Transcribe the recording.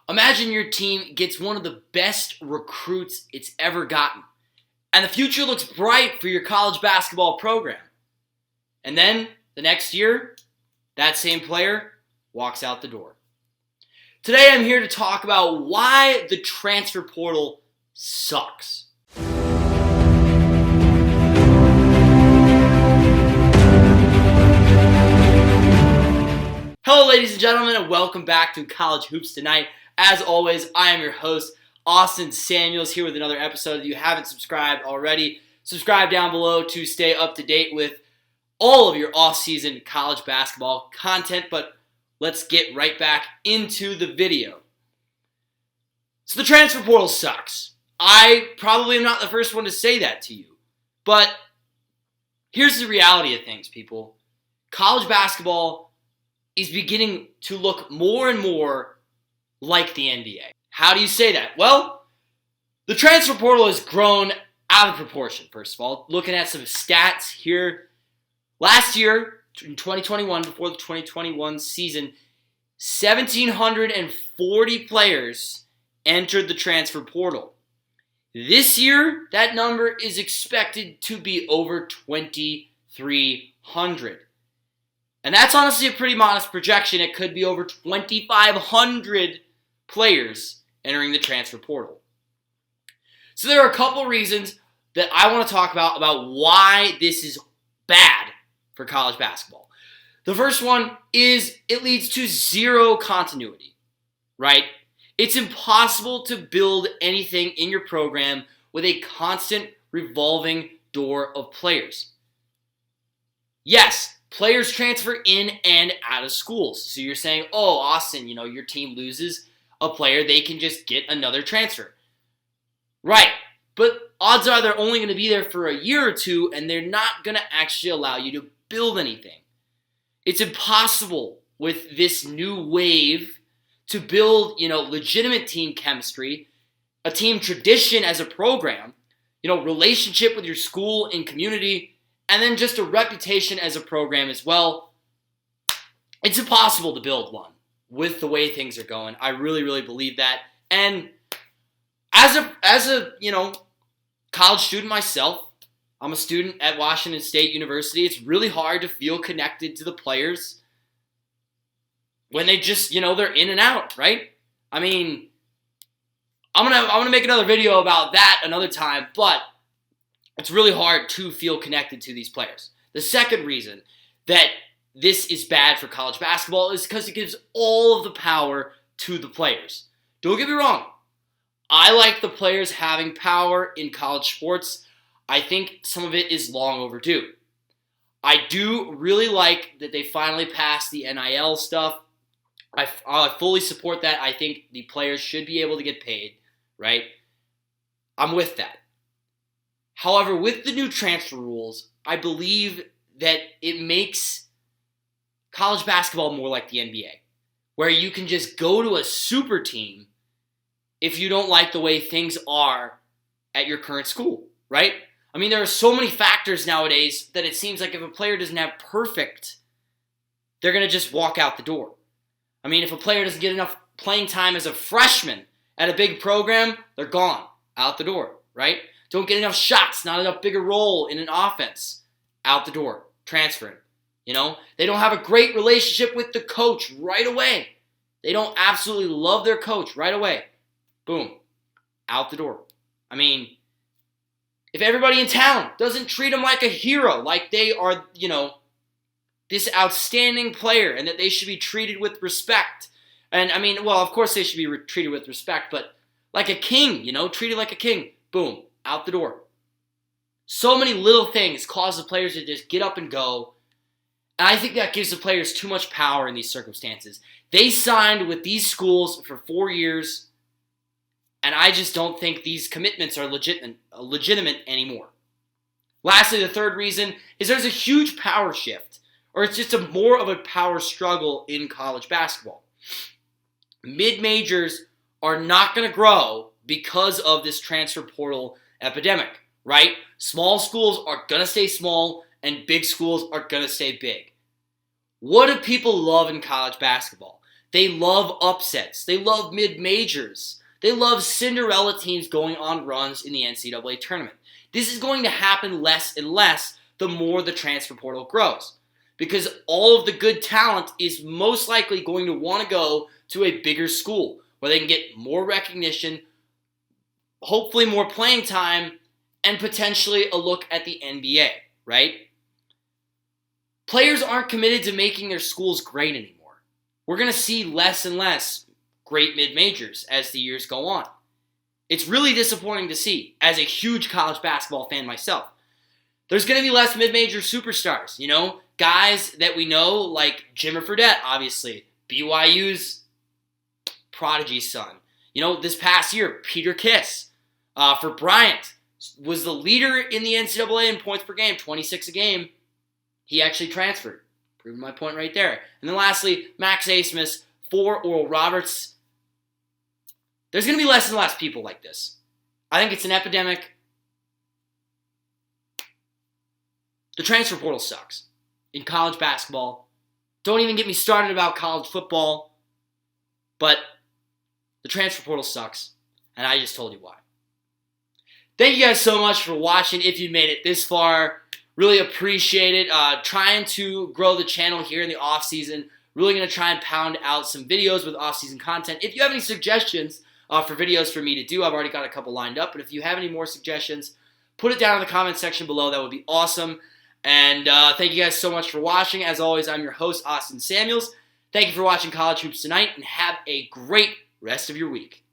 Imagine your team gets one of the best recruits it's ever gotten, and the future looks bright for your college basketball program. And then, the next year, that same player walks out the door. Today I'm here to talk about why the transfer portal sucks. Hello ladies and gentlemen, and welcome back to College Hoops Tonight. As always, I am your host, Austin Samuels, here with another episode. If you haven't subscribed already, subscribe down below to stay up to date with all of your off-season college basketball content. But let's get right back into the video. So the transfer portal sucks. I probably am not the first one to say that to you. But here's the reality of things, people. College basketball is beginning to look more and more like the NBA. How do you say that? Well, the transfer portal has grown out of proportion, first of all. Looking at some stats here. Last year, in 2021, before the 2021 season, 1,740 players entered the transfer portal. This year, that number is expected to be over 2,300. And that's honestly a pretty modest projection. It could be over 2,500 players entering the transfer portal. So there are a couple reasons that I want to talk about why this is bad for college basketball. The first one is it leads to zero continuity, right? It's impossible to build anything in your program with a constant revolving door of players. Yes, players transfer in and out of schools. So you're saying, oh, Austin, your team loses a player, they can just get another transfer. Right, but odds are they're only going to be there for a year or two, and they're not going to actually allow you to build anything. It's impossible with this new wave to build, legitimate team chemistry, a team tradition as a program, relationship with your school and community, and then just a reputation as a program as well. It's impossible to build one with the way things are going. I really, really believe that. And as a college student myself, I'm a student at Washington State University. It's really hard to feel connected to the players when they just, they're in and out, right? I mean, I'm gonna make another video about that another time, but it's really hard to feel connected to these players. The second reason that this is bad for college basketball is because it gives all of the power to the players. Don't get me wrong. I like the players having power in college sports. I think some of it is long overdue. I do really like that they finally passed the NIL stuff. I fully support that. I think the players should be able to get paid, right? I'm with that. However, with the new transfer rules, I believe that it makes college basketball more like the NBA, where you can just go to a super team if you don't like the way things are at your current school, right? I mean, there are so many factors nowadays that it seems like if a player doesn't have perfect, they're going to just walk out the door. I mean, if a player doesn't get enough playing time as a freshman at a big program, they're gone, out the door, right? Don't get enough shots, not enough bigger role in an offense, out the door, transferring. They don't have a great relationship with the coach right away. They don't absolutely love their coach right away. Boom, out the door. I mean, if everybody in town doesn't treat them like a hero, like they are, this outstanding player and that they should be treated with respect. And I mean, well, of course they should be treated with respect, but like a king, treated like a king. Boom, out the door. So many little things cause the players to just get up and go. And I think that gives the players too much power in these circumstances. They signed with these schools for 4 years, and I just don't think these commitments are legitimate anymore. Lastly, the third reason is there's a huge power shift, or it's just more of a power struggle in college basketball. Mid-majors are not going to grow because of this transfer portal epidemic, right? Small schools are going to stay small, and big schools are going to stay big. What do people love in college basketball? They love upsets. They love mid-majors. They love Cinderella teams going on runs in the NCAA tournament. This is going to happen less and less the more the transfer portal grows, because all of the good talent is most likely going to want to go to a bigger school where they can get more recognition, hopefully more playing time, and potentially a look at the NBA, right? Players aren't committed to making their schools great anymore. We're going to see less and less great mid-majors as the years go on. It's really disappointing to see as a huge college basketball fan myself. There's going to be less mid-major superstars, guys that we know like Jimmer Fredette, obviously, BYU's prodigy son. This past year, Peter Kiss for Bryant was the leader in the NCAA in points per game, 26 a game. He actually transferred. Proving my point right there. And then lastly, Max Asmus for Oral Roberts. There's going to be less and less people like this. I think it's an epidemic. The transfer portal sucks in college basketball. Don't even get me started about college football. But the transfer portal sucks, and I just told you why. Thank you guys so much for watching. If you made it this far, really appreciate it. Trying to grow the channel here in the off season. Really going to try and pound out some videos with off-season content. If you have any suggestions for videos for me to do, I've already got a couple lined up. But if you have any more suggestions, put it down in the comment section below. That would be awesome. And thank you guys so much for watching. As always, I'm your host, Austin Samuels. Thank you for watching College Hoops Tonight, and have a great rest of your week.